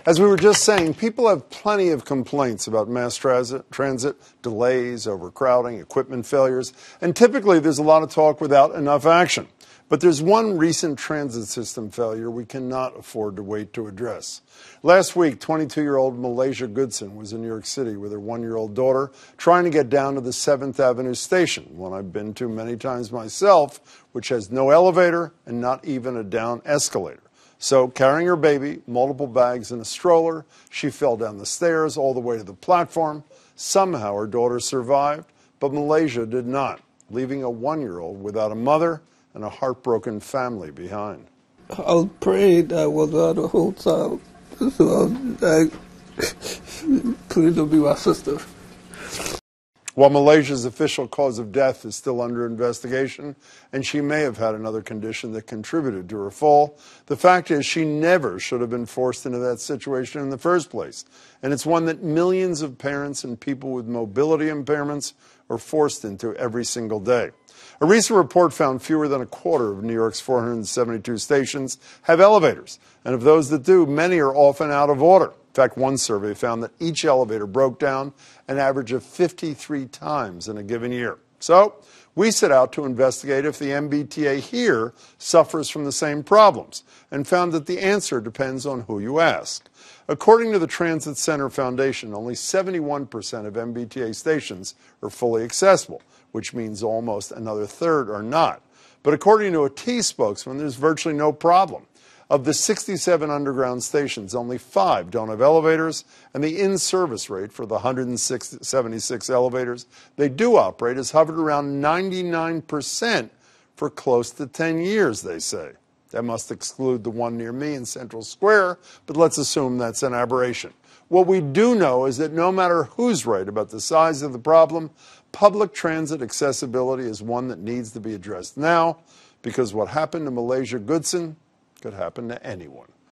As we were just saying, people have plenty of complaints about mass transit, delays, overcrowding, equipment failures, and typically there's a lot of talk without enough action. But there's one recent transit system failure we cannot afford to wait to address. Last week, 22-year-old Malaysia Goodson was in New York City with her 1-year-old daughter trying to get down to the 7th Avenue station, one I've been to many times myself, which has no elevator and not even a down escalator. So, carrying her baby, multiple bags in a stroller, she fell down the stairs all the way to the platform. Somehow her daughter survived, but Malaysia did not, leaving a 1-year-old without a mother and a heartbroken family behind. I was praying that was the whole time. So I was like, please don't be my sister. While Malaysia's official cause of death is still under investigation, and she may have had another condition that contributed to her fall, the fact is she never should have been forced into that situation in the first place. And it's one that millions of parents and people with mobility impairments are forced into every single day. A recent report found fewer than a quarter of New York's 472 stations have elevators, and of those that do, many are often out of order. In fact, one survey found that each elevator broke down an average of 53 times in a given year. So we set out to investigate if the MBTA here suffers from the same problems, and found that the answer depends on who you ask. According to the Transit Center Foundation, only 71% of MBTA stations are fully accessible, which means almost another third are not. But according to a T spokesman, there's virtually no problem. Of the 67 underground stations, only 5 don't have elevators, and the in-service rate for the 176 elevators they do operate has hovered around 99% for close to 10 years, they say. That must exclude the one near me in Central Square, but let's assume that's an aberration. What we do know is that no matter who's right about the size of the problem, public transit accessibility is one that needs to be addressed now, because what happened to Malaysia Goodson could happen to anyone.